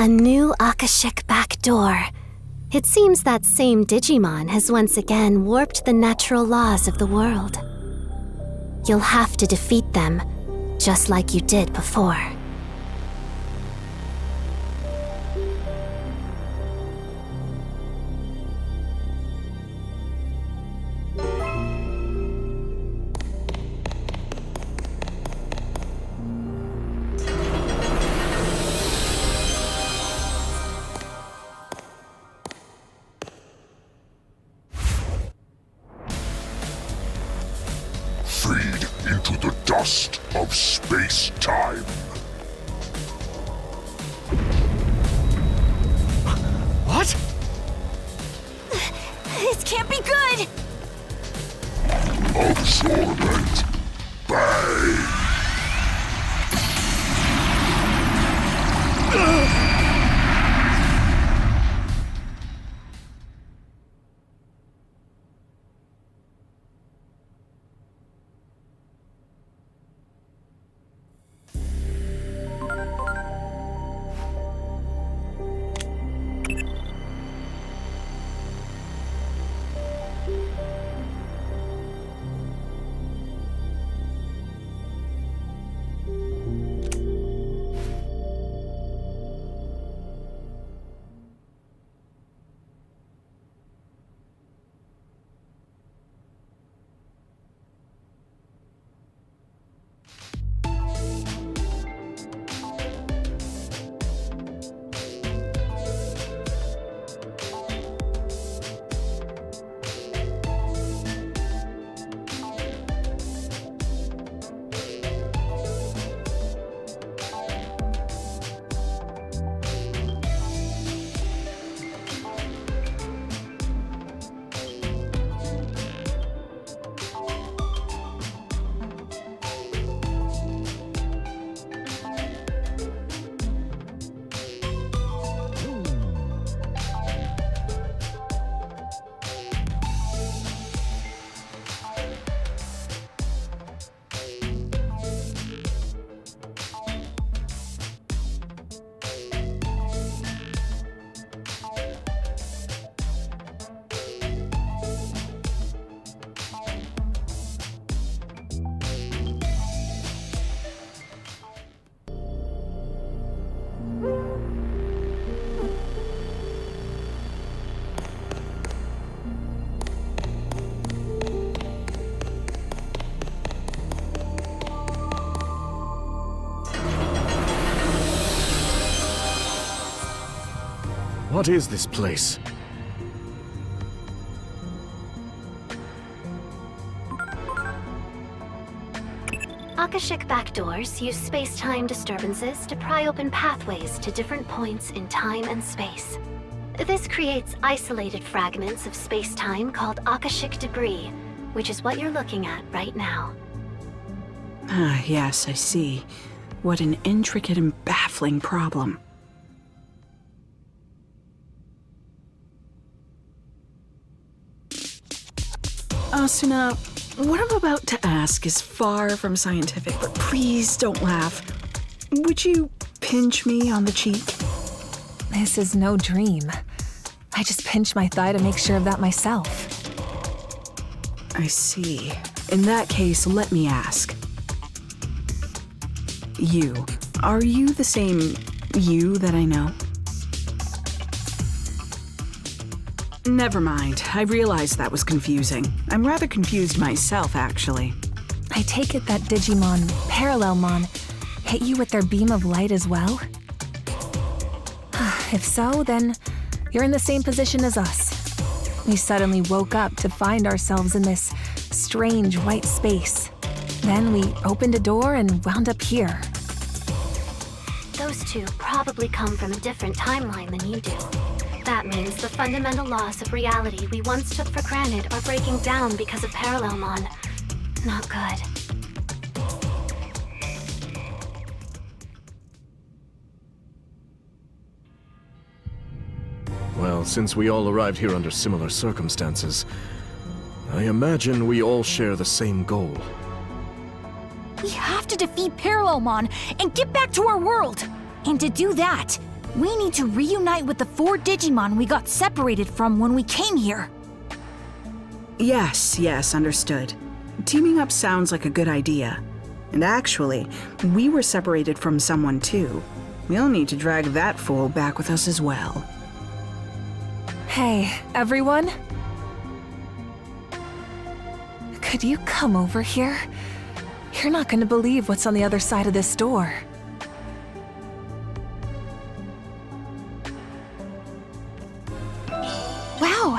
A new Akashic backdoor. It seems that same Digimon has once again warped the natural laws of the world. You'll have to defeat them, just like you did before. Feed into the dust of space-time. What? This can't be good! Absorbent. Bang! What is this place? Akashic backdoors use space-time disturbances to pry open pathways to different points in time and space. This creates isolated fragments of space-time called Akashic debris, which is what you're looking at right now. Ah, yes, I see. What an intricate and baffling problem. Asuna, what I'm about to ask is far from scientific, but please don't laugh. Would you pinch me on the cheek? This is no dream. I just pinched my thigh to make sure of that myself. I see. In that case, let me ask. Are you the same you that I know? Never mind. I realized that was confusing. I'm rather confused myself, actually. I take it that Digimon Parellelmon hit you with their beam of light as well? If so, then you're in the same position as us. We suddenly woke up to find ourselves in this strange white space. Then we opened a door and wound up here. Those two probably come from a different timeline than you do. That means the fundamental laws of reality we once took for granted are breaking down because of Parellelmon. Not good. Well, since we all arrived here under similar circumstances, I imagine we all share the same goal. We have to defeat Parellelmon and get back to our world. And to do that, We need to reunite with the 4 Digimon we got separated from when we came here. Yes, understood. Teaming up sounds like a good idea. And actually, we were separated from someone too. We'll need to drag that fool back with us as well. Hey, everyone? Could you come over here? You're not gonna believe what's on the other side of this door. Wow!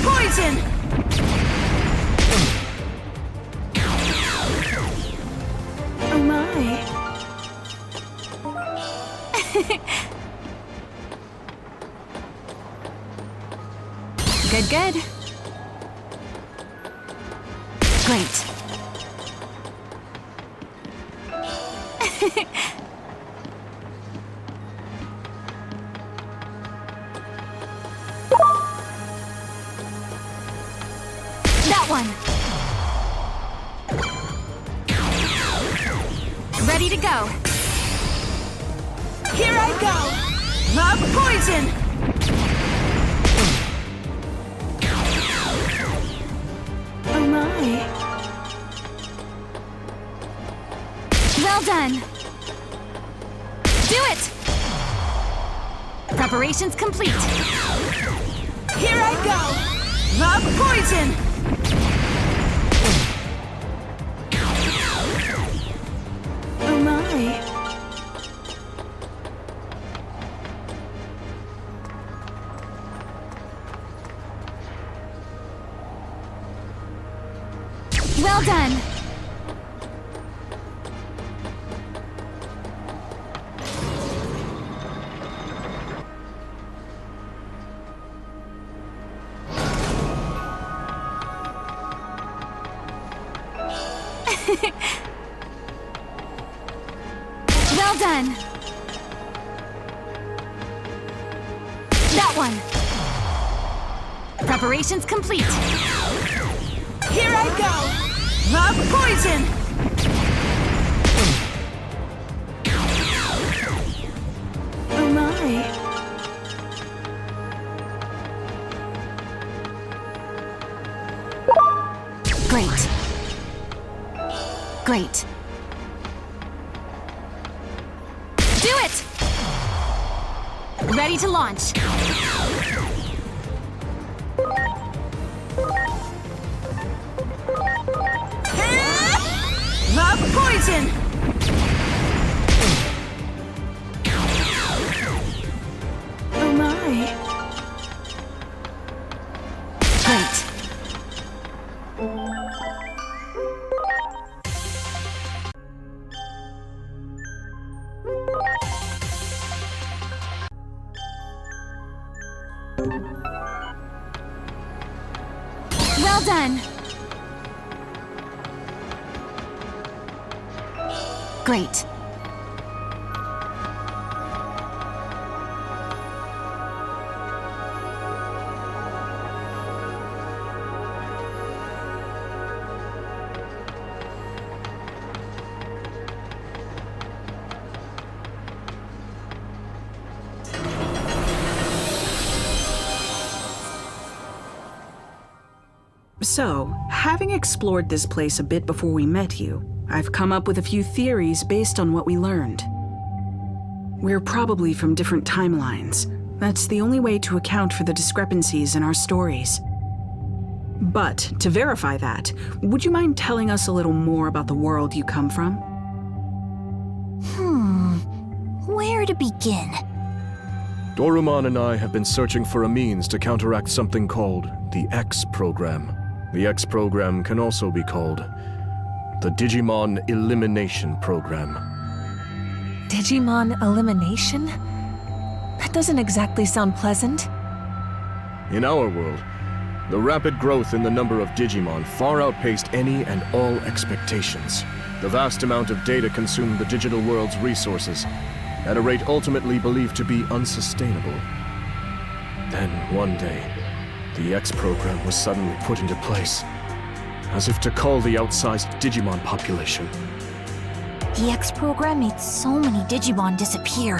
Poison! Oh my. Good. Great. That one. Ready to go. Here I go! Poison! Oh my. Well done. Do it! Preparations complete. Here I go! Poison! Oh my. Well done. Well done. That one. Preparations complete. Here I go! Poison! Oh my. Great. Do it! Ready to launch. Poison! Oh my. Great. Great. So, having explored this place a bit before we met you, I've come up with a few theories based on what we learned. We're probably from different timelines. That's the only way to account for the discrepancies in our stories. But, to verify that, would you mind telling us a little more about the world you come from? Where to begin? Dorumon and I have been searching for a means to counteract something called the X program. The X program can also be called the Digimon Elimination Program. Digimon elimination? That doesn't exactly sound pleasant. In our world, the rapid growth in the number of Digimon far outpaced any and all expectations. The vast amount of data consumed the digital world's resources at a rate ultimately believed to be unsustainable. Then, one day, the X program was suddenly put into place, as if to cull the outsized Digimon population. The X program made so many Digimon disappear.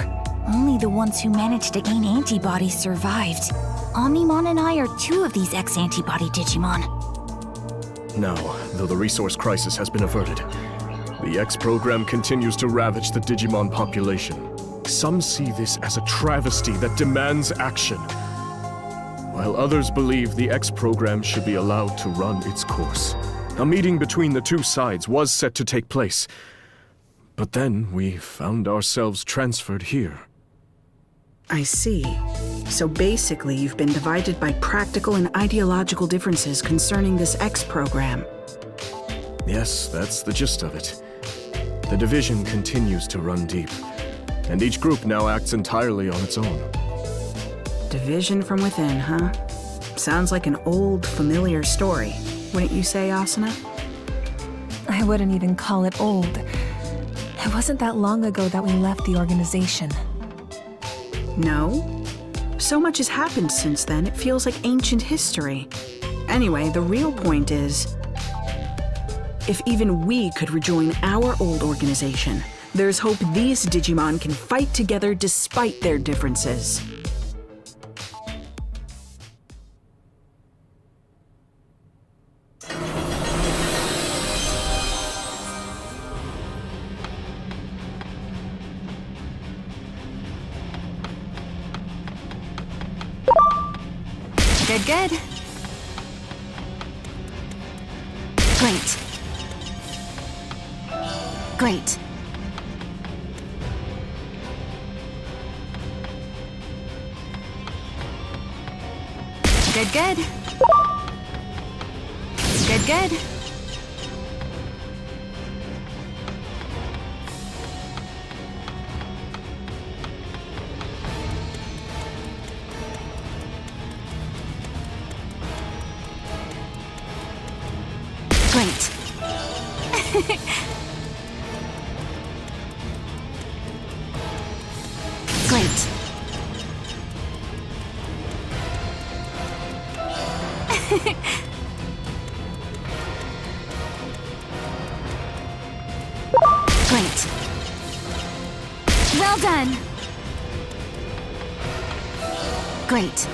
Only the ones who managed to gain antibodies survived. Omnimon and I are 2 of these X-Antibody Digimon. Now, though the resource crisis has been averted, the X program continues to ravage the Digimon population. Some see this as a travesty that demands action, while others believe the X program should be allowed to run its course. A meeting between the two sides was set to take place, but then we found ourselves transferred here. I see. So basically, you've been divided by practical and ideological differences concerning this X program. Yes, that's the gist of it. The division continues to run deep, and each group now acts entirely on its own. Division from within, huh? Sounds like an old, familiar story. Wouldn't you say, Asuna? I wouldn't even call it old. It wasn't that long ago that we left the organization. No? So much has happened since then, it feels like ancient history. Anyway, the real point is, if even we could rejoin our old organization, there's hope these Digimon can fight together despite their differences. Good. Great. Great. Good. Good. Great. Great. Great. Well done. Great.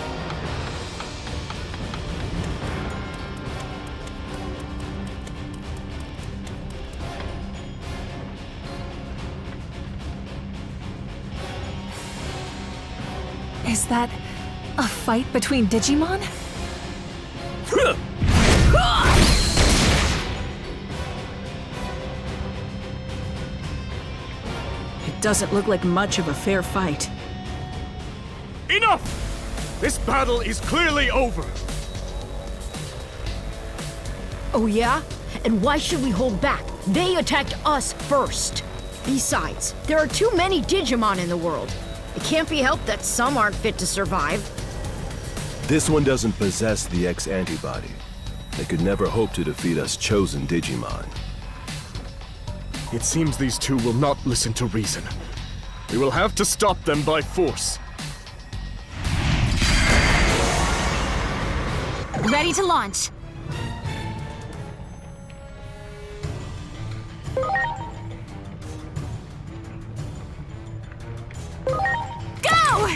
Is that a fight between Digimon? It doesn't look like much of a fair fight. Enough! This battle is clearly over! Oh yeah? And why should we hold back? They attacked us first. Besides, there are too many Digimon in the world. It can't be helped that some aren't fit to survive. This one doesn't possess the X-Antibody. They could never hope to defeat us chosen Digimon. It seems these two will not listen to reason. We will have to stop them by force. Ready to launch. Go!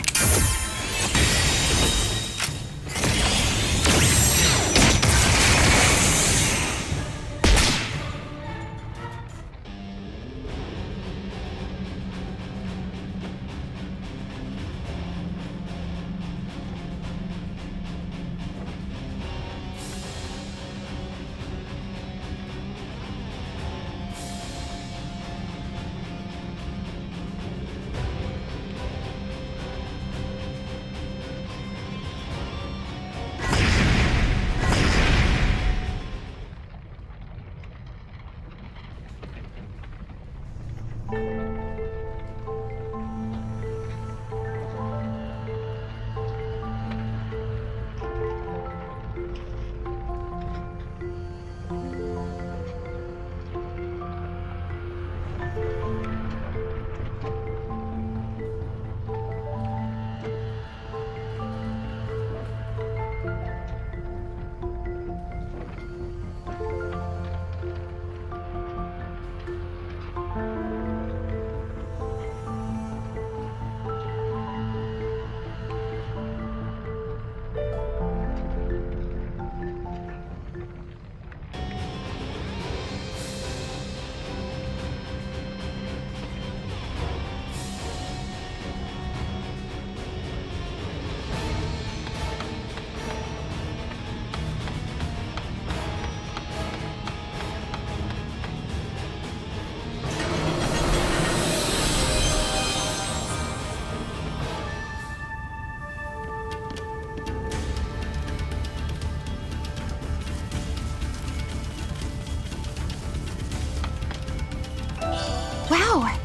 Wow!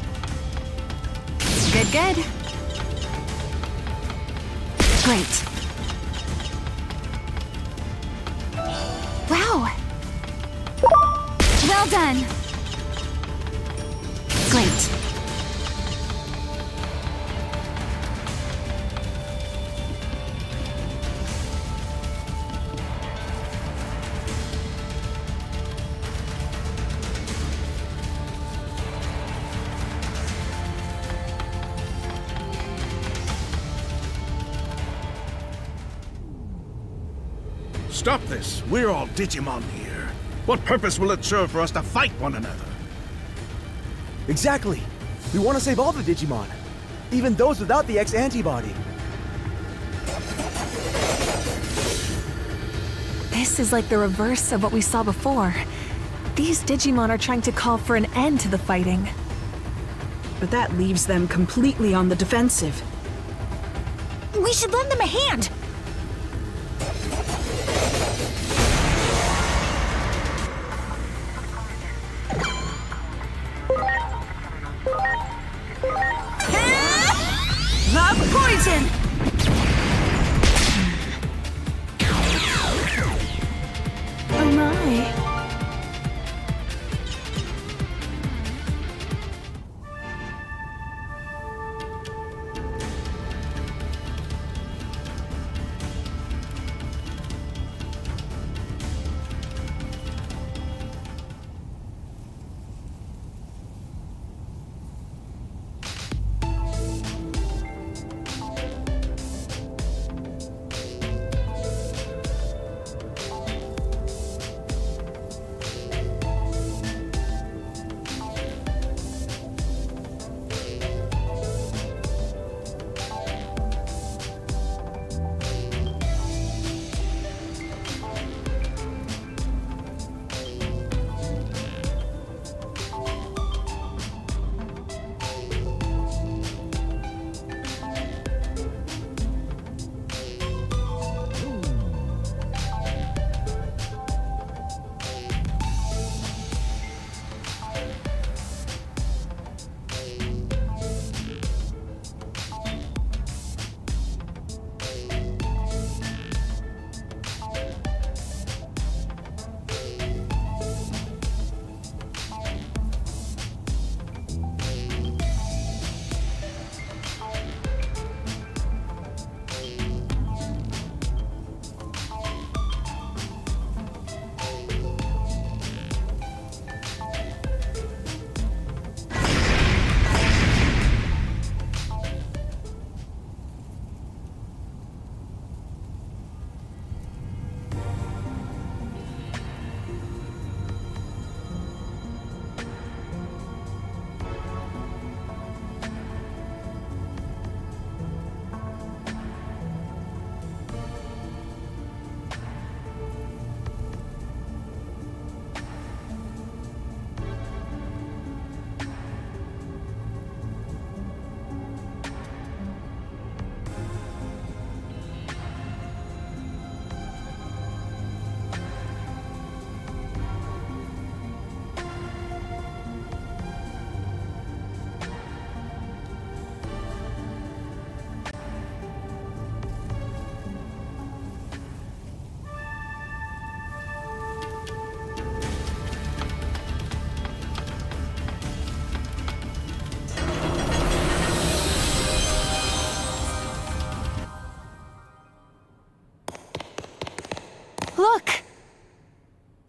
Good, good. Great. Wow! Well done! Great. Stop this! We're all Digimon here. What purpose will it serve for us to fight one another? Exactly! We want to save all the Digimon, even those without the X-Antibody. This is like the reverse of what we saw before. These Digimon are trying to call for an end to the fighting. But that leaves them completely on the defensive. We should lend them a hand! The poison! Oh my.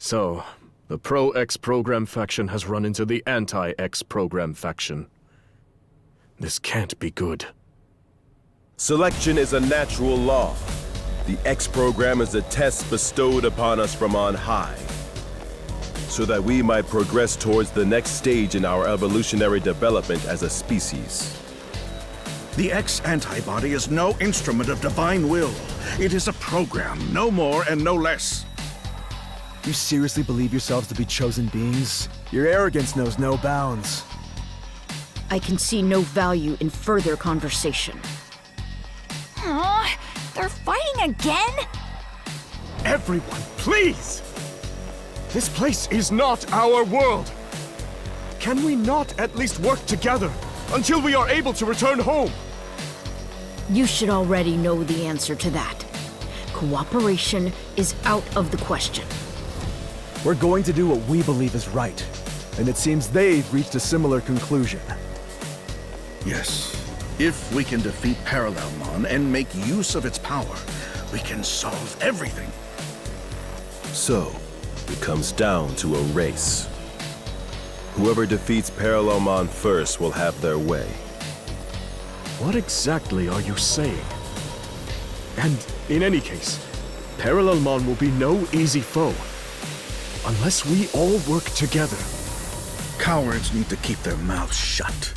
So, the Pro-X program faction has run into the Anti-X program faction. This can't be good. Selection is a natural law. The X program is a test bestowed upon us from on high, so that we might progress towards the next stage in our evolutionary development as a species. The X-Antibody is no instrument of divine will. It is a program, no more and no less. You seriously believe yourselves to be chosen beings? Your arrogance knows no bounds. I can see no value in further conversation. They're fighting again? Everyone, please! This place is not our world! Can we not at least work together until we are able to return home? You should already know the answer to that. Cooperation is out of the question. We're going to do what we believe is right, and it seems they've reached a similar conclusion. Yes. If we can defeat Parellelmon and make use of its power, we can solve everything. So, it comes down to a race. Whoever defeats Parellelmon first will have their way. What exactly are you saying? And in any case, Parellelmon will be no easy foe. Unless we all work together. Cowards need to keep their mouths shut.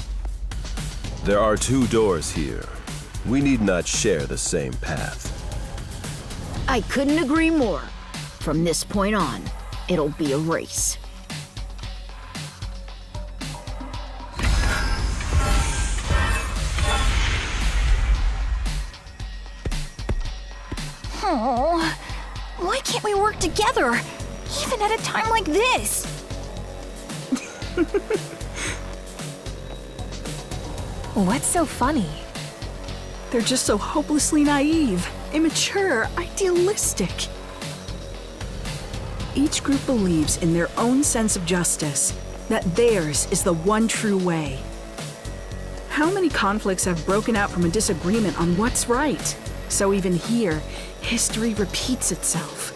There are two doors here. We need not share the same path. I couldn't agree more. From this point on, it'll be a race. Oh, why can't we work together? Even at a time like this? What's so funny? They're just so hopelessly naive, immature, idealistic. Each group believes in their own sense of justice, that theirs is the one true way. How many conflicts have broken out from a disagreement on what's right? So even here, history repeats itself.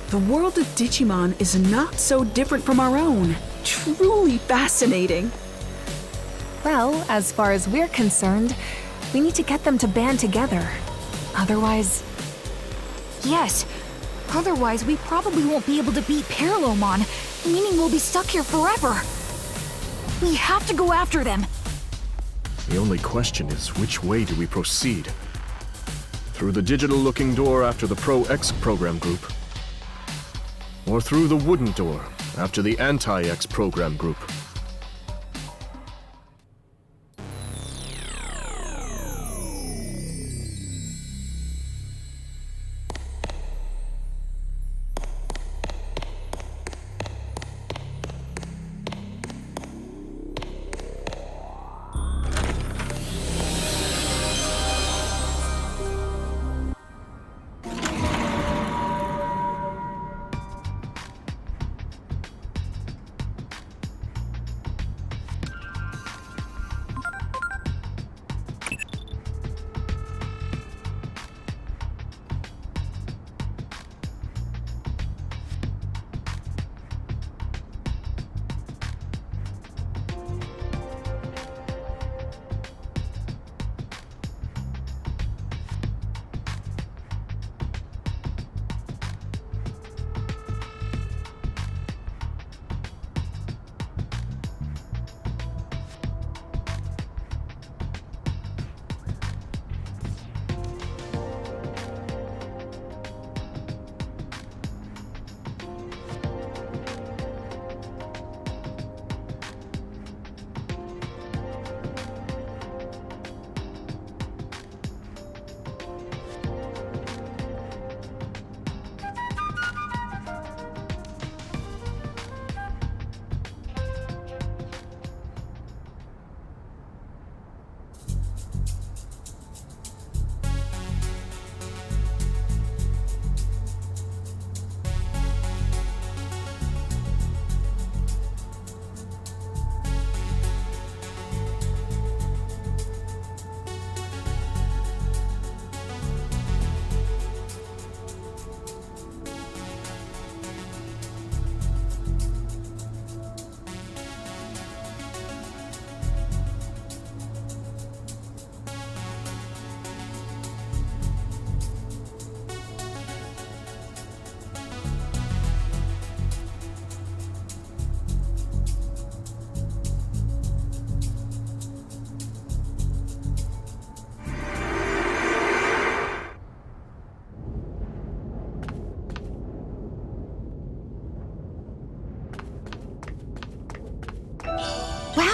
The world of Digimon is not so different from our own. Truly fascinating. Well, as far as we're concerned, we need to get them to band together. Otherwise... Yes. Otherwise, we probably won't be able to beat Parellelmon, meaning we'll be stuck here forever. We have to go after them. The only question is, which way do we proceed? Through the digital-looking door after the Pro-X program group? Or through the wooden door after the Anti-X program group?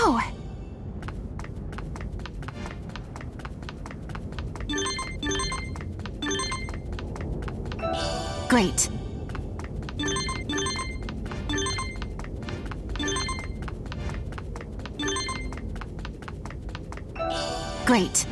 go! Great. Great.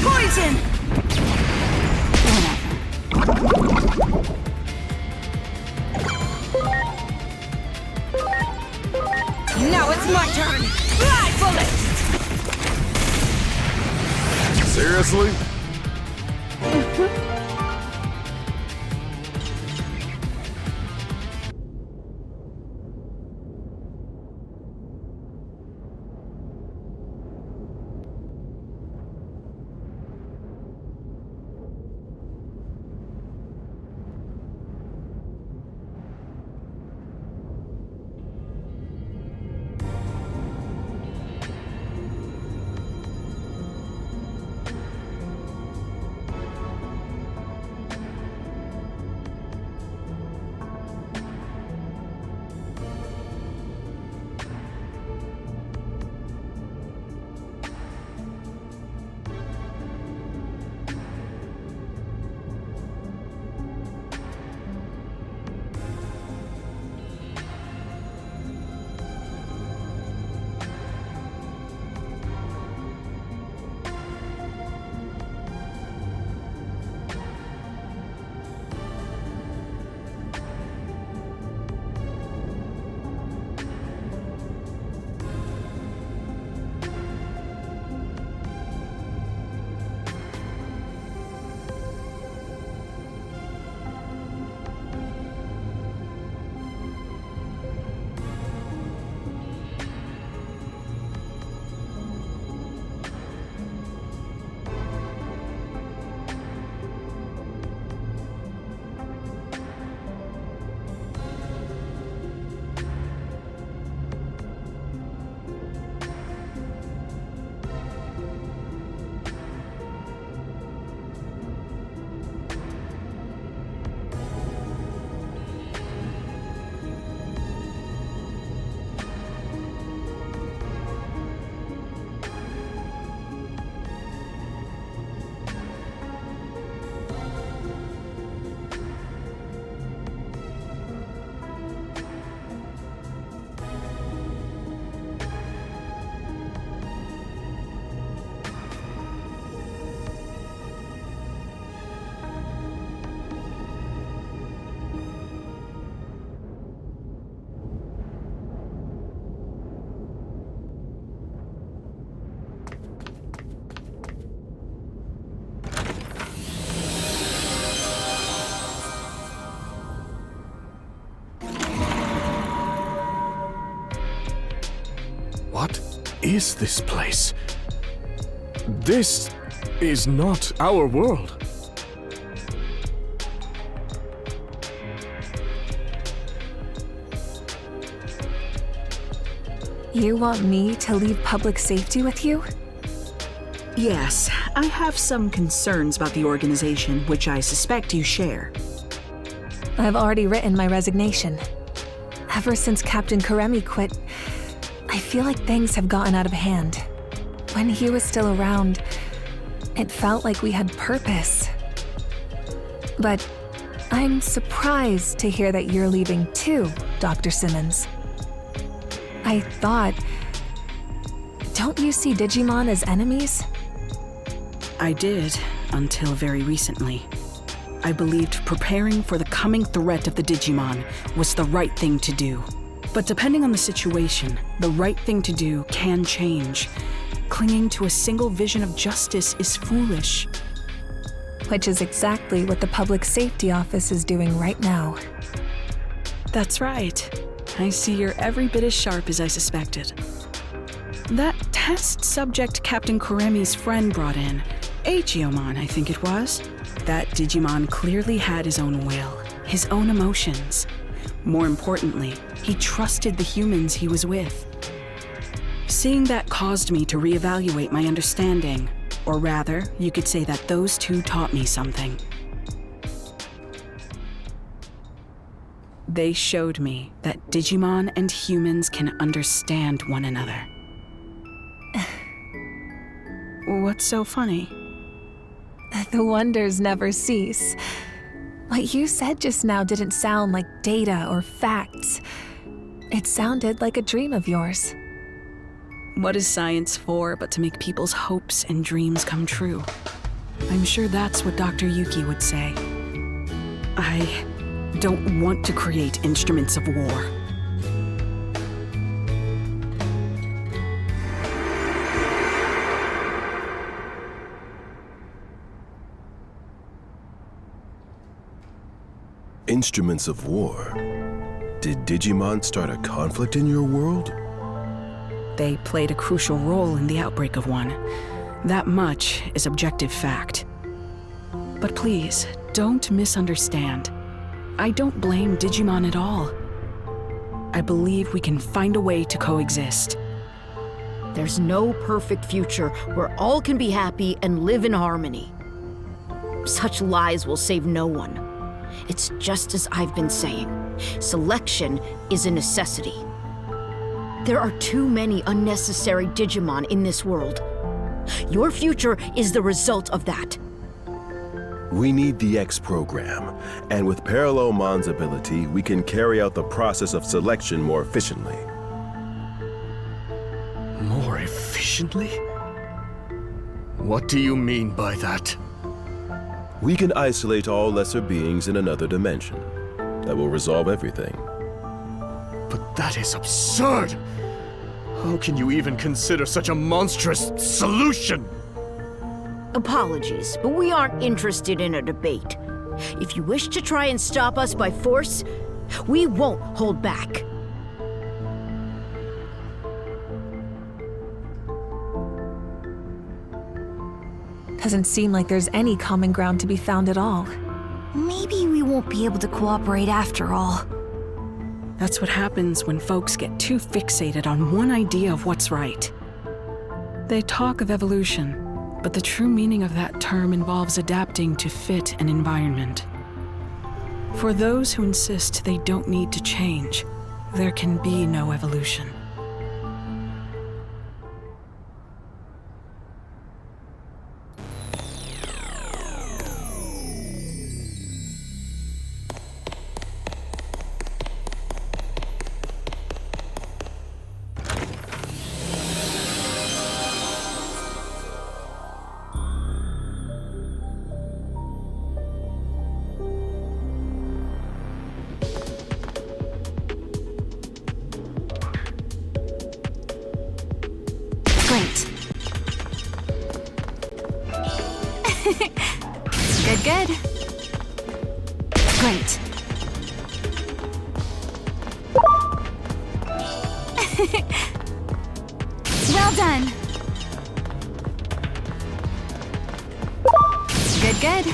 Poison! Now it's my turn! Fly bullet! Seriously? What is this place? This is not our world. You want me to leave public safety with you? Yes, I have some concerns about the organization, which I suspect you share. I've already written my resignation. Ever since Captain Karemi quit, I feel like things have gotten out of hand. When he was still around, it felt like we had purpose. But I'm surprised to hear that you're leaving too, Dr. Simmons. I thought... Don't you see Digimon as enemies? I did, until very recently. I believed preparing for the coming threat of the Digimon was the right thing to do. But depending on the situation, the right thing to do can change. Clinging to a single vision of justice is foolish. Which is exactly what the Public Safety Office is doing right now. That's right. I see you're every bit as sharp as I suspected. That test subject Captain Kuremi's friend brought in, Agiomon, I think it was. That Digimon clearly had his own will, his own emotions. More importantly, he trusted the humans he was with. Seeing that caused me to reevaluate my understanding. Or rather, you could say that those two taught me something. They showed me that Digimon and humans can understand one another. What's so funny? The wonders never cease. What you said just now didn't sound like data or facts. It sounded like a dream of yours. What is science for but to make people's hopes and dreams come true? I'm sure that's what Dr. Yuki would say. I don't want to create instruments of war. Instruments of war? Did Digimon start a conflict in your world? They played a crucial role in the outbreak of one. That much is objective fact. But please, don't misunderstand. I don't blame Digimon at all. I believe we can find a way to coexist. There's no perfect future where all can be happy and live in harmony. Such lies will save no one. It's just as I've been saying. Selection is a necessity. There are too many unnecessary Digimon in this world. Your future is the result of that. We need the X program, and with Parellelmon's ability, we can carry out the process of selection more efficiently. More efficiently? What do you mean by that? We can isolate all lesser beings in another dimension. That will resolve everything. But that is absurd! How can you even consider such a monstrous solution? Apologies, but we aren't interested in a debate. If you wish to try and stop us by force, we won't hold back. Doesn't seem like there's any common ground to be found at all. Maybe we won't be able to cooperate after all. That's what happens when folks get too fixated on one idea of what's right. They talk of evolution, but the true meaning of that term involves adapting to fit an environment. For those who insist they don't need to change, there can be no evolution. Great. Good. Great. Well done. Good.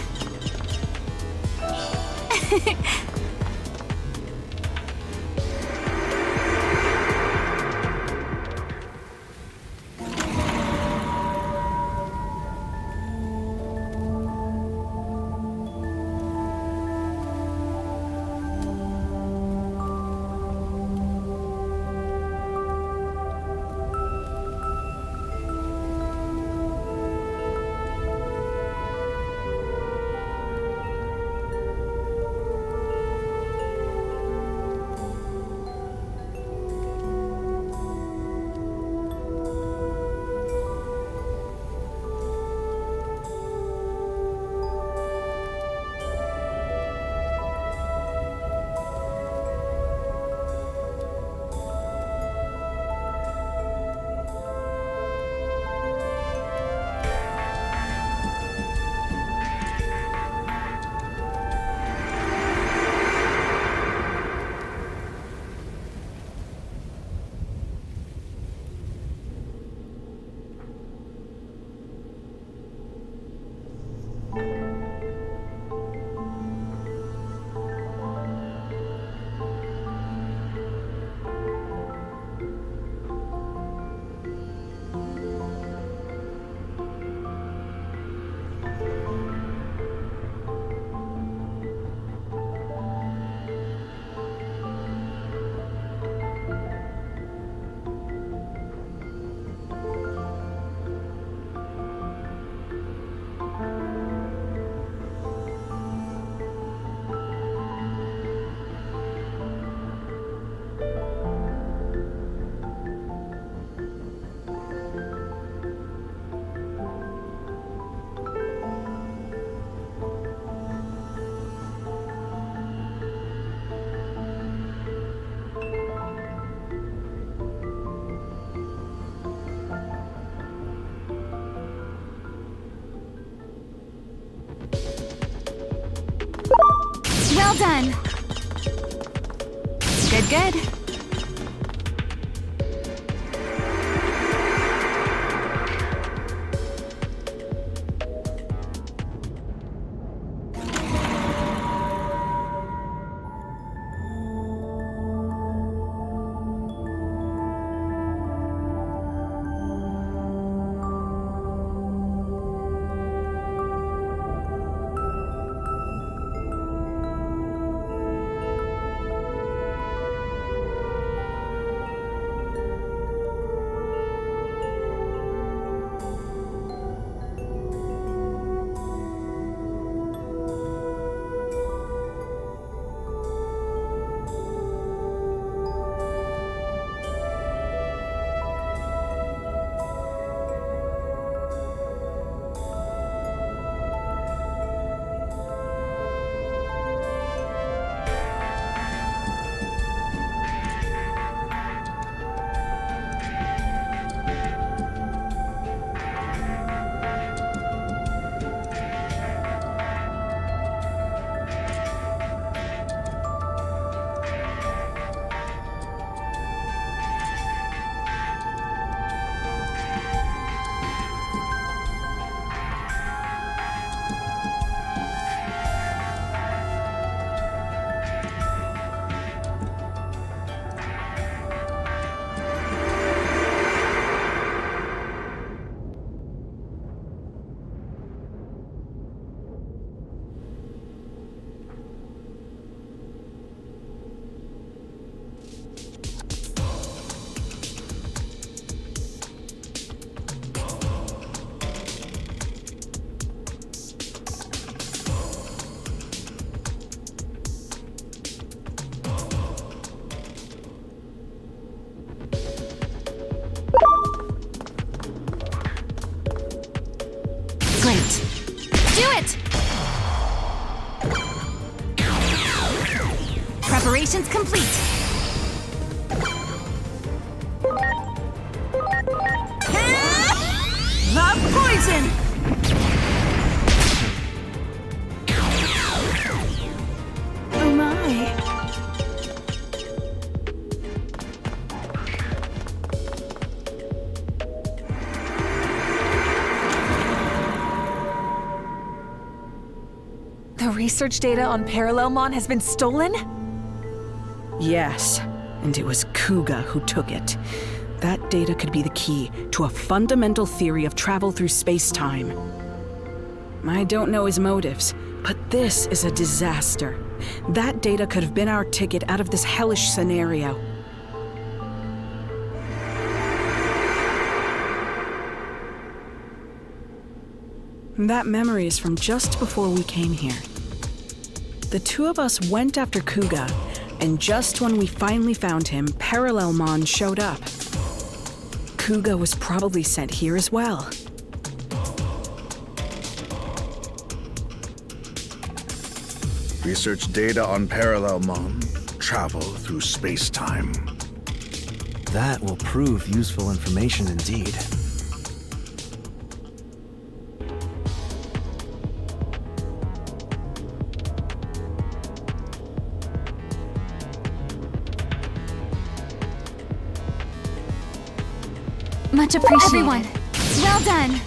done. Good, good. Preparations complete. The poison! Oh my. The research data on Parellelmon has been stolen? Yes, and it was Kuga who took it. That data could be the key to a fundamental theory of travel through space-time. I don't know his motives, but this is a disaster. That data could have been our ticket out of this hellish scenario. That memory is from just before we came here. The two of us went after Kuga, and just when we finally found him, Parellelmon showed up. Kuga was probably sent here as well. Research data on Parellelmon. Travel through space-time. That will prove useful information indeed. Much appreciated. Everyone, well done.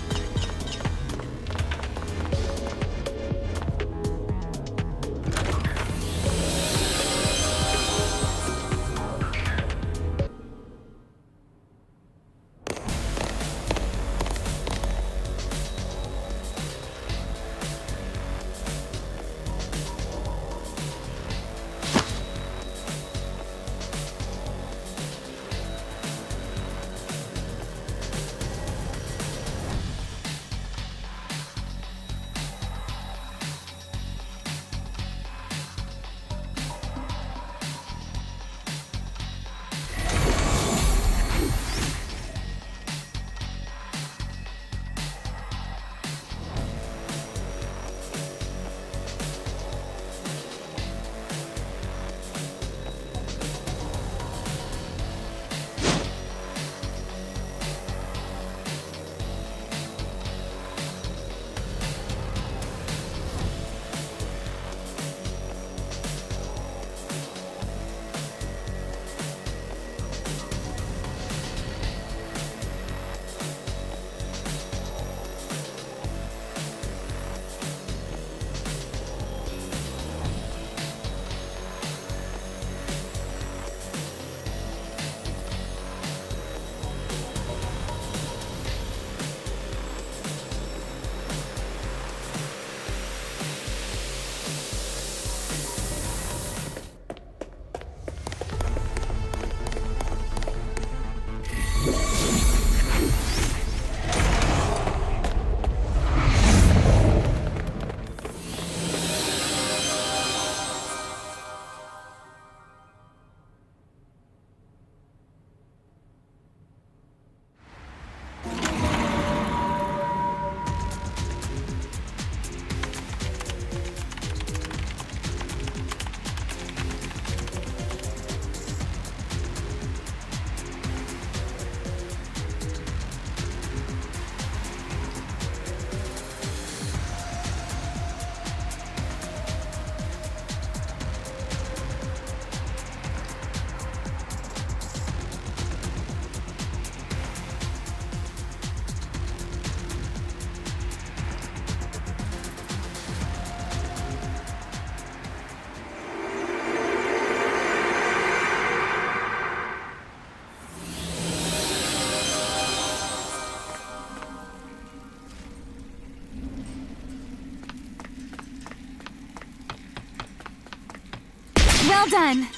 Well done!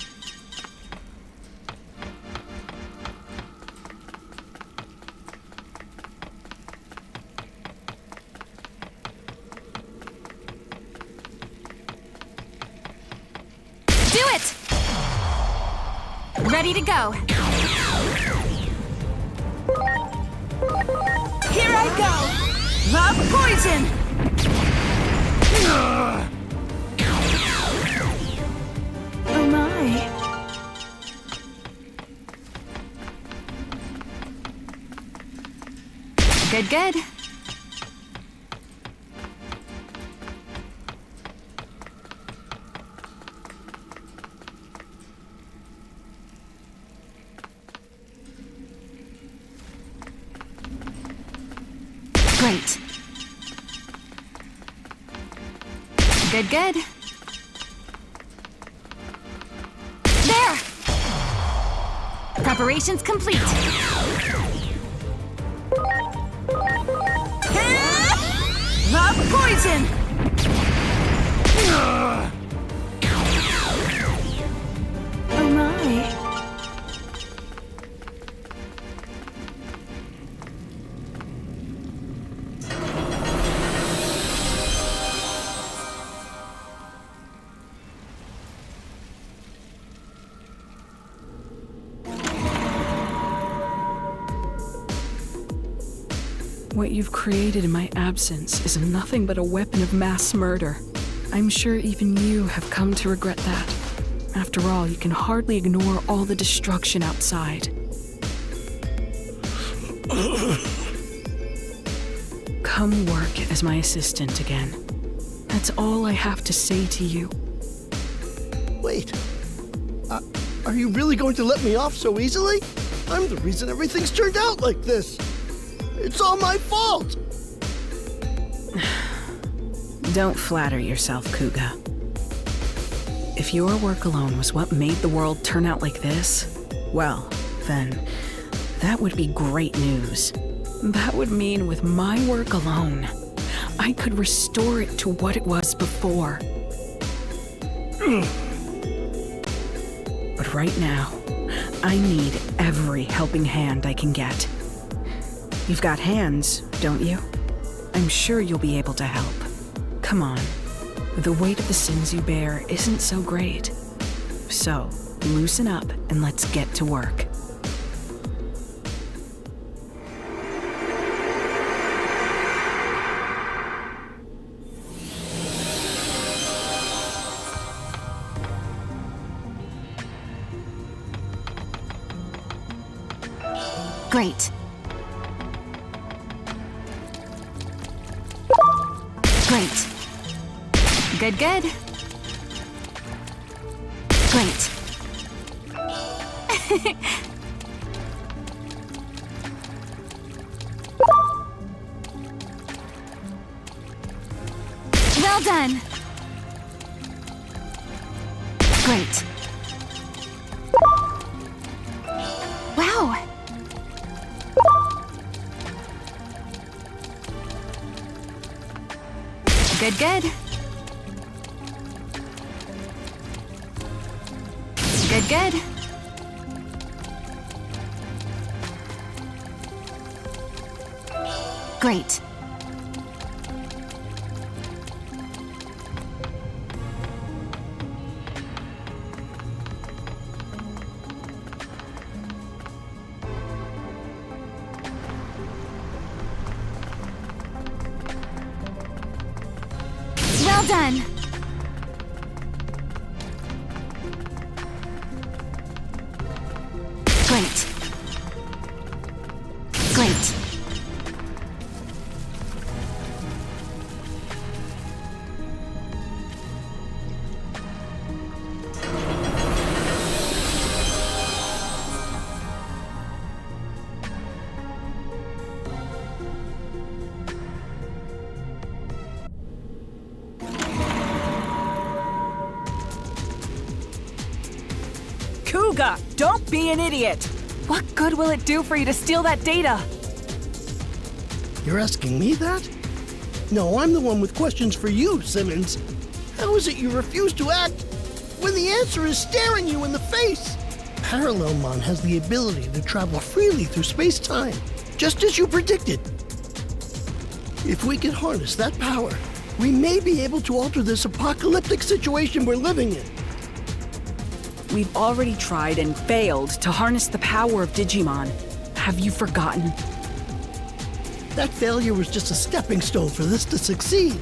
Do it! Ready to go. Here I go! The poison! Oh my. Good, good. Great. Good, good. There! Preparations complete. The poison! Oh my. What you've created in my absence is nothing but a weapon of mass murder. I'm sure even you have come to regret that. After all, you can hardly ignore all the destruction outside. Come work as my assistant again. That's all I have to say to you. Wait. Are you really going to let me off so easily? I'm the reason everything's turned out like this. It's all my fault! Don't flatter yourself, Kuga. If your work alone was what made the world turn out like this, well, then that would be great news. That would mean with my work alone, I could restore it to what it was before. But right now, I need every helping hand I can get. You've got hands, don't you? I'm sure you'll be able to help. Come on. The weight of the sins you bear isn't so great. So, loosen up and let's get to work. Great. Great. Good, good. Great. Well done. Great. Wow. Good, good. Good, good. Great. Well done. Great. Great. Kuga, don't be an idiot! What good will it do for you to steal that data? You're asking me that? No, I'm the one with questions for you, Simmons. How is it you refuse to act? when the answer is staring you in the face? Parellelmon has the ability to travel freely through space-time, just as you predicted. If we can harness that power, we may be able to alter this apocalyptic situation we're living in. We've already tried and failed to harness the power of Digimon. Have you forgotten? That failure was just a stepping stone for this to succeed.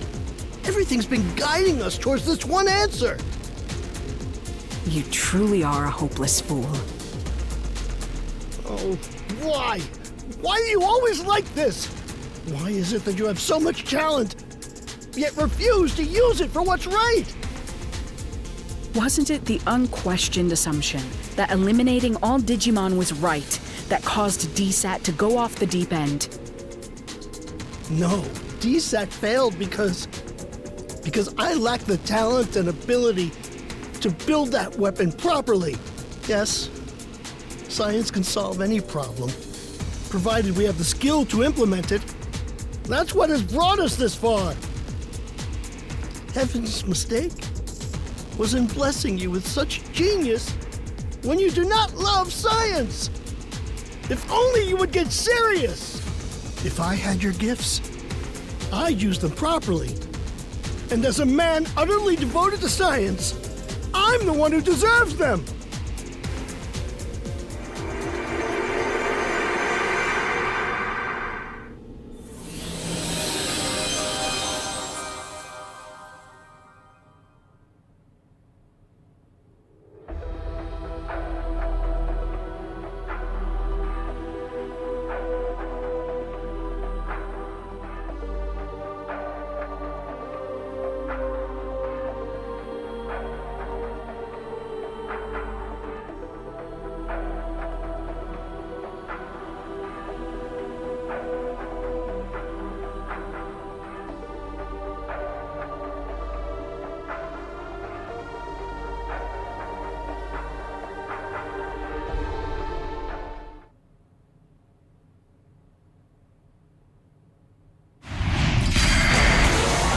Everything's been guiding us towards this one answer. You truly are a hopeless fool. Oh, why? Why are you always like this? Why is it that you have so much talent, yet refuse to use it for what's right? Wasn't it the unquestioned assumption that eliminating all Digimon was right that caused DSAT to go off the deep end? No, DSAT failed because I lack the talent and ability to build that weapon properly. Yes, science can solve any problem, provided we have the skill to implement it. That's what has brought us this far. Heaven's mistake was in blessing you with such genius when you do not love science. If only you would get serious. If I had your gifts, I'd use them properly. And as a man utterly devoted to science, I'm the one who deserves them.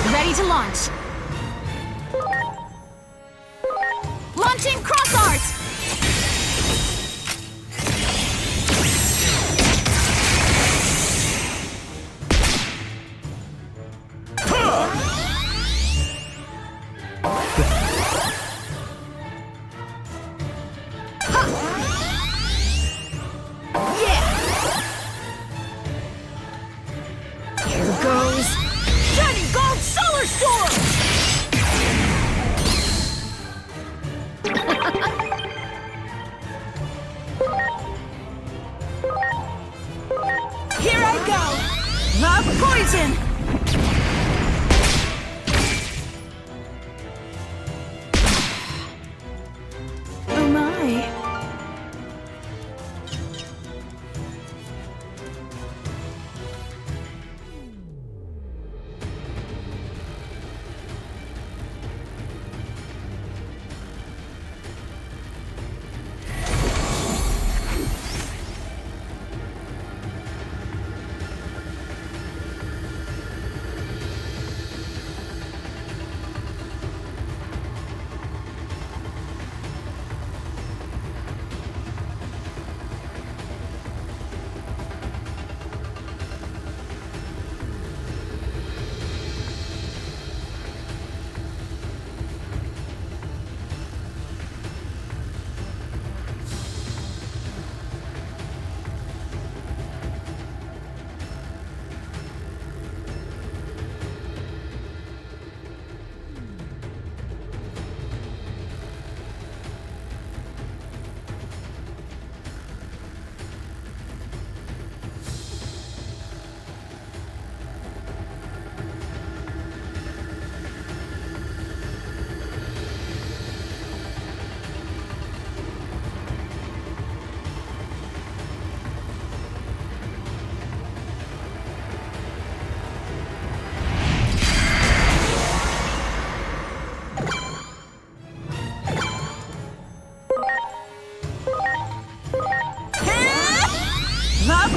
Ready to launch. Launching Cross Art!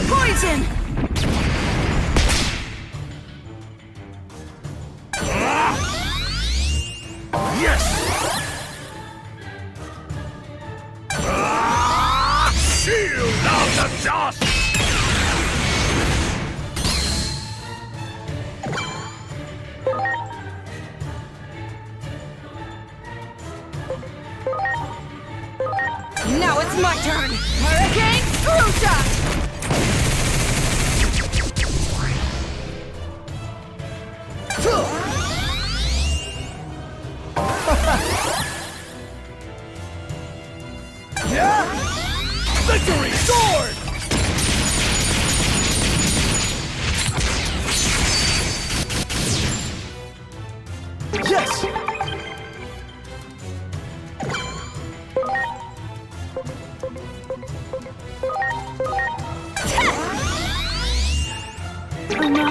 Poison! Yes! Yes! Oh my.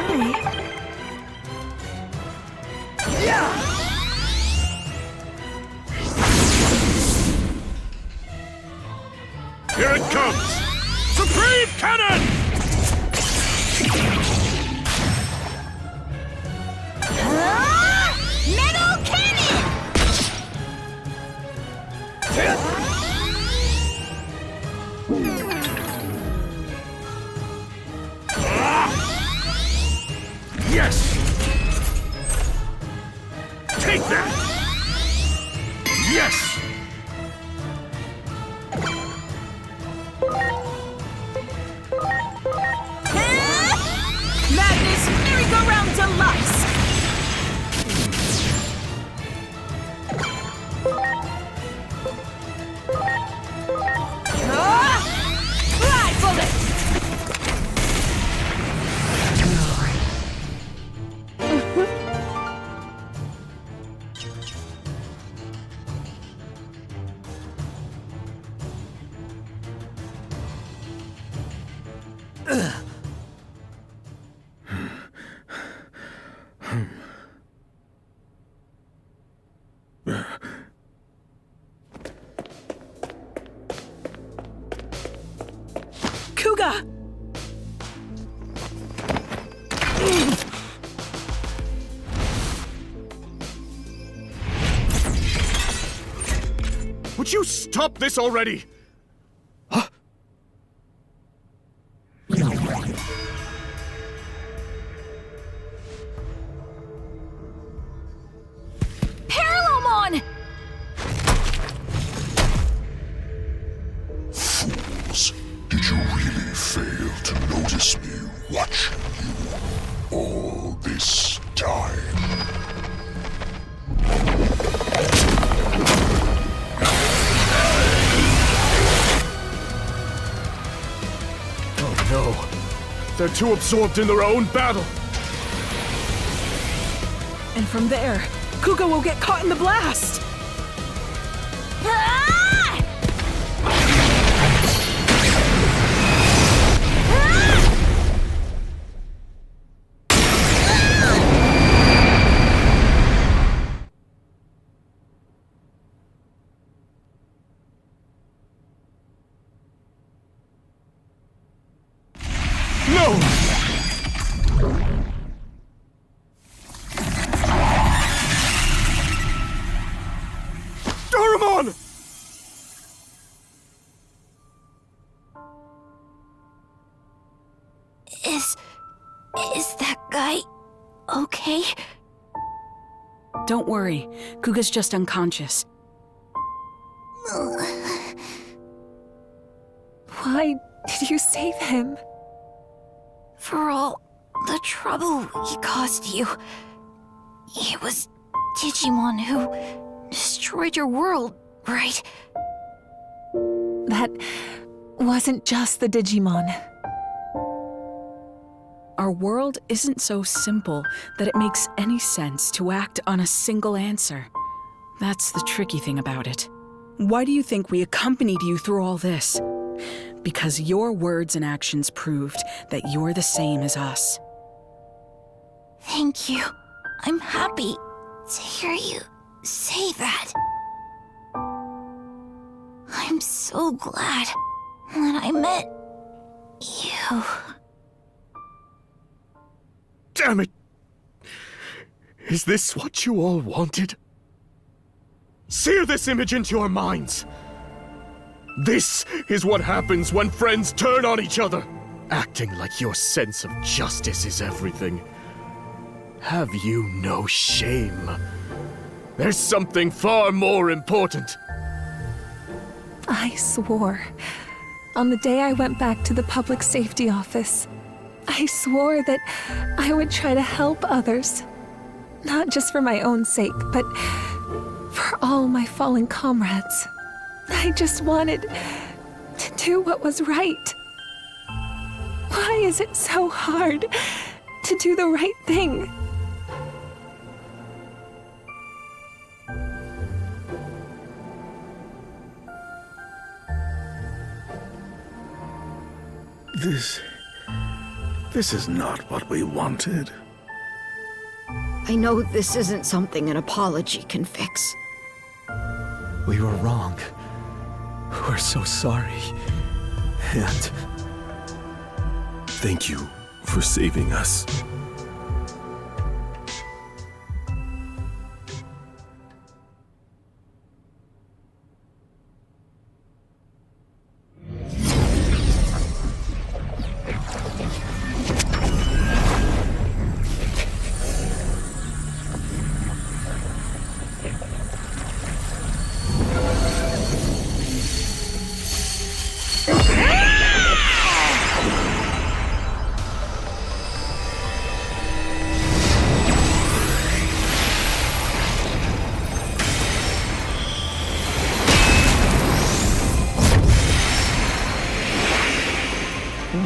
Yeah! Here it comes! Supreme Cannon! Metal Cannon! Yes! Take that! Yes! Magnus, merry-go-round deluxe! Fly bullet! Kuga! Would you stop this already? Parellelmon! Fools, did you really fail to notice me watching you all this time? Oh no. They're too absorbed in their own battle. And from there, Kuga will get caught in the blast! No! Dorumon! Is that guy okay? Don't worry, Kuga's just unconscious. Why did you save him? For all the trouble he caused you. It was Digimon who destroyed your world, right? That wasn't just the Digimon. Our world isn't so simple that it makes any sense to act on a single answer. That's the tricky thing about it. Why do you think we accompanied you through all this? Because your words and actions proved that you're the same as us. Thank you. I'm happy to hear you say that. I'm so glad that I met you. Damn it! Is this what you all wanted? Sear this image into your minds! This is what happens when friends turn on each other! Acting like your sense of justice is everything. Have you no shame? There's something far more important. I swore. On the day I went back to the public safety office, I swore that I would try to help others. Not just for my own sake, but for all my fallen comrades. I just wanted to do what was right. Why is it so hard to do the right thing? This is not what we wanted. I know this isn't something an apology can fix. We were wrong. We're so sorry. And Thank you for saving us.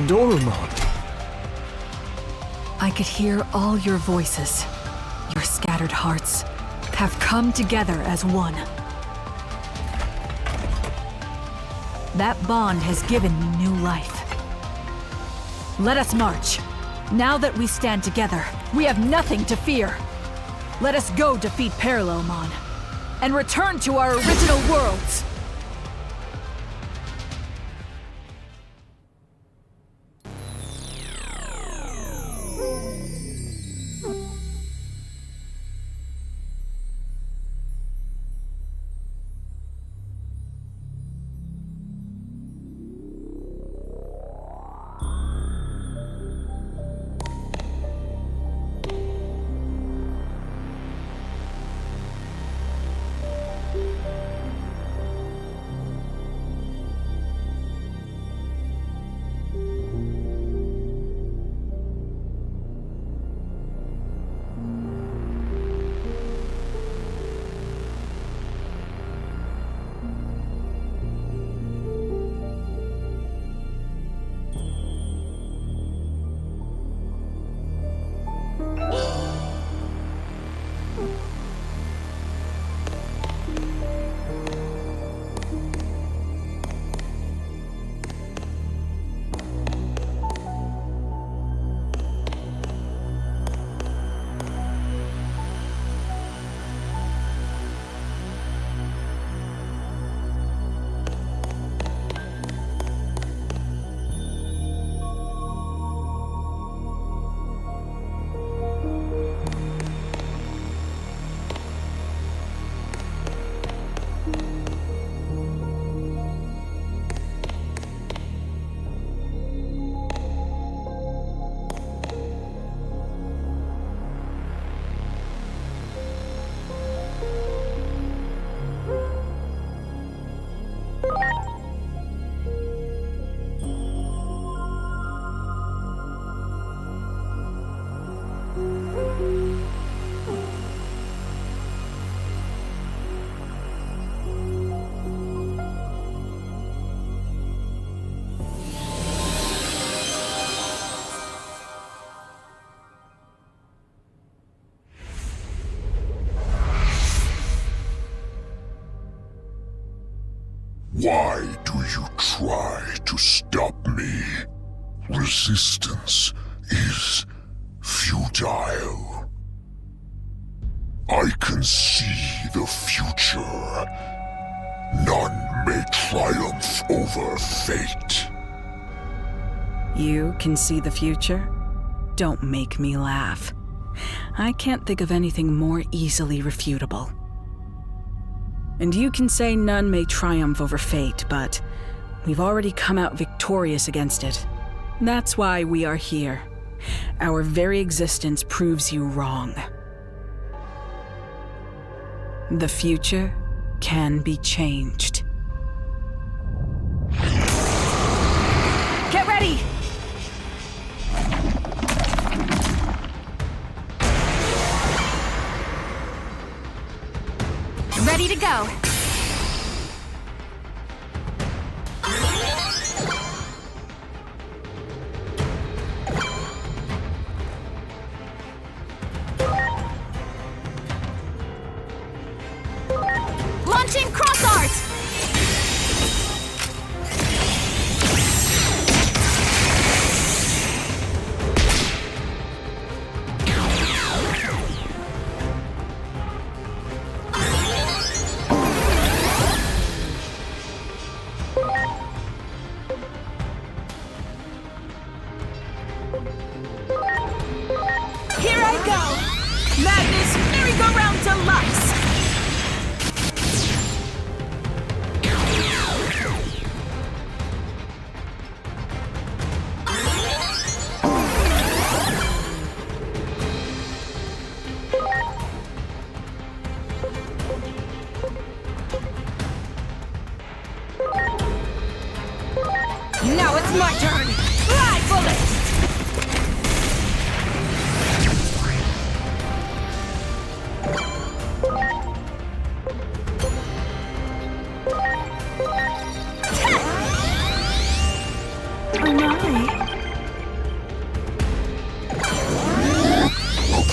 Dorumon. I could hear all your voices. Your scattered hearts have come together as one. That bond has given me new life. Let us march. Now that we stand together, we have nothing to fear. Let us go defeat Parellelmon and return to our original worlds. Why do you try to stop me? Resistance is futile. I can see the future. None may triumph over fate. You can see the future? Don't make me laugh. I can't think of anything more easily refutable. And you can say none may triumph over fate, but we've already come out victorious against it. That's why we are here. Our very existence proves you wrong. The future can be changed. Get ready! Ready to go. Launching cross art!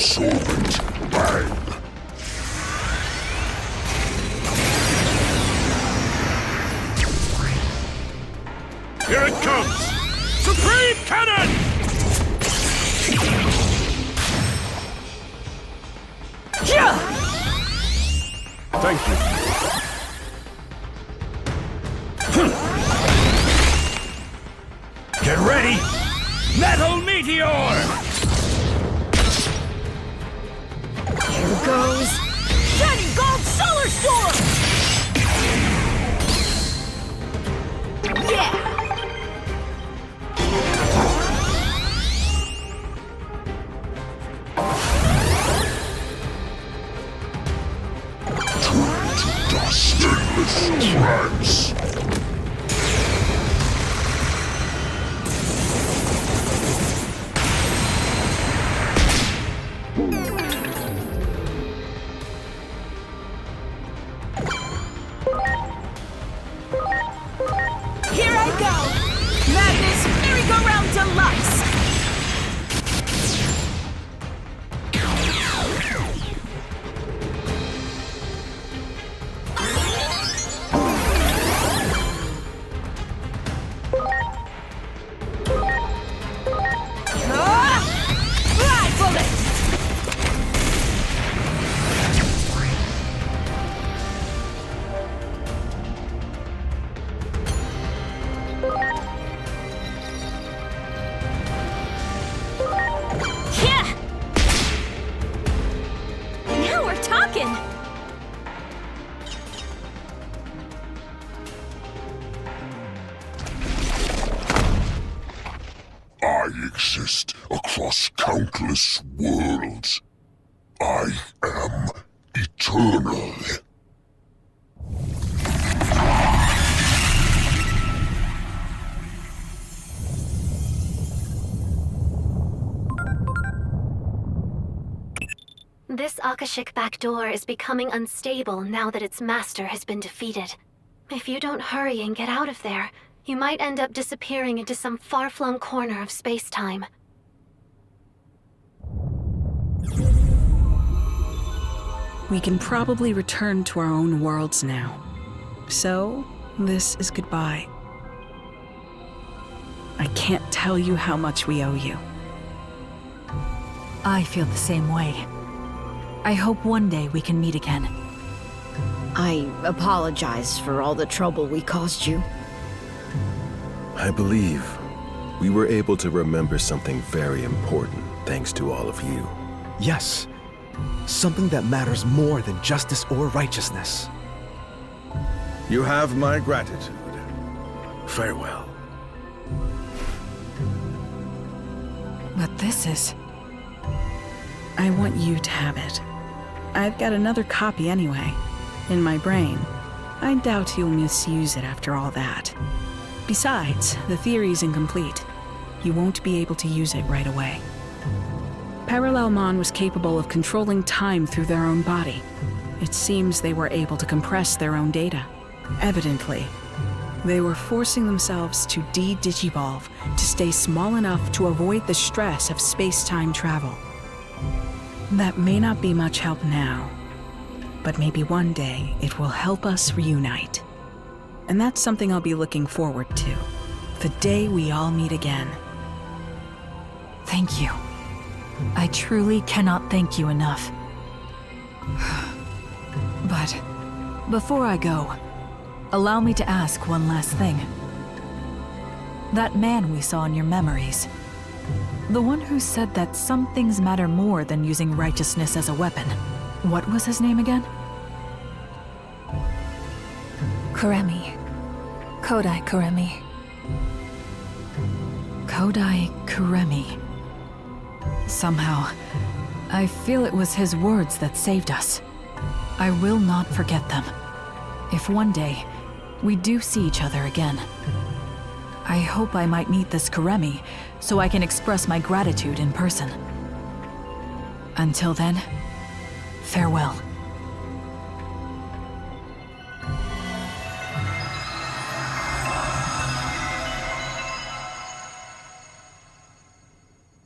Absorbent bang. Here it comes! Supreme Cannon! Thank you. Get ready! Metal Meteor! Here goes. Shining Gold Solar Storm! Yeah! Dust endless trance. Here I go! Madness Merry-Go-Round Deluxe! Rifle it! Yeah! Now we're talking! I exist across countless worlds. I am eternal. This Akashic backdoor is becoming unstable now that its master has been defeated. If you don't hurry and get out of there, you might end up disappearing into some far-flung corner of space-time. We can probably return to our own worlds now. So, this is goodbye. I can't tell you how much we owe you. I feel the same way. I hope one day we can meet again. I apologize for all the trouble we caused you. I believe we were able to remember something very important thanks to all of you. Yes. Something that matters more than justice or righteousness. You have my gratitude. Farewell. But this is... I want you to have it. I've got another copy anyway, in my brain. I doubt you'll misuse it after all that. Besides, the theory's incomplete. You won't be able to use it right away. Parellelmon was capable of controlling time through their own body. It seems they were able to compress their own data. Evidently, they were forcing themselves to de-digivolve to stay small enough to avoid the stress of space-time travel. That may not be much help now, but maybe one day it will help us reunite. And that's something I'll be looking forward to. The day we all meet again. Thank you. I truly cannot thank you enough. But before I go, allow me to ask one last thing. That man we saw in your memories, the one who said that some things matter more than using righteousness as a weapon, what was his name again? Kuremi. Kodai Kuremi. Kodai Kuremi. Somehow, I feel it was his words that saved us. I will not forget them. If one day, we do see each other again, I hope I might meet this Kuremi so I can express my gratitude in person. Until then, farewell.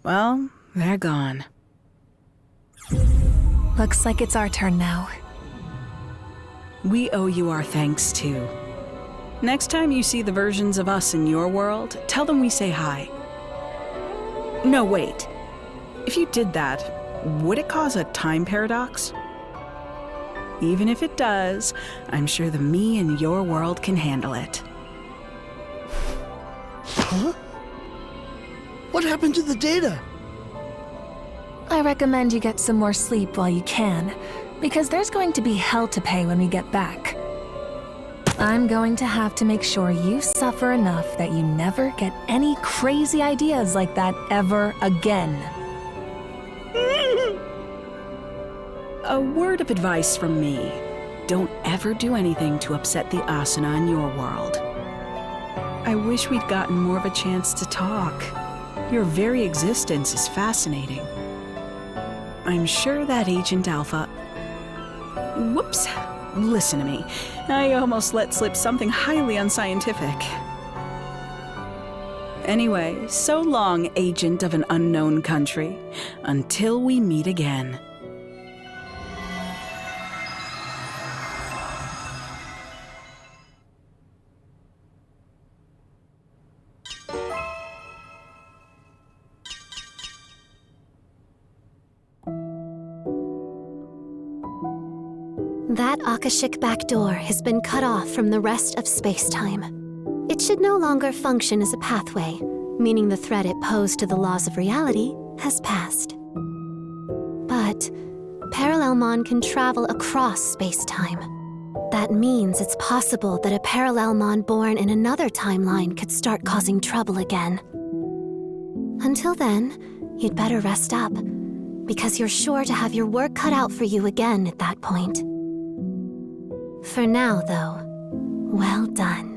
Well, they're gone. Looks like it's our turn now. We owe you our thanks, too. Next time you see the versions of us in your world, tell them we say hi. No, wait. If you did that, would it cause a time paradox? Even if it does, I'm sure the me in your world can handle it. Huh? What happened to the data? I recommend you get some more sleep while you can, because there's going to be hell to pay when we get back. I'm going to have to make sure you suffer enough that you never get any crazy ideas like that ever again. A word of advice from me. Don't ever do anything to upset the Asuna in your world. I wish we'd gotten more of a chance to talk. Your very existence is fascinating. I'm sure that Agent Alpha... Whoops. Listen to me. I almost let slip something highly unscientific. Anyway, so long, Agent of an unknown country. Until we meet again. That Akashic backdoor has been cut off from the rest of space-time. It should no longer function as a pathway, meaning the threat it posed to the laws of reality has passed. But Parellelmon can travel across space-time. That means it's possible that a Parellelmon born in another timeline could start causing trouble again. Until then, you'd better rest up, because you're sure to have your work cut out for you again at that point. For now, though, well done.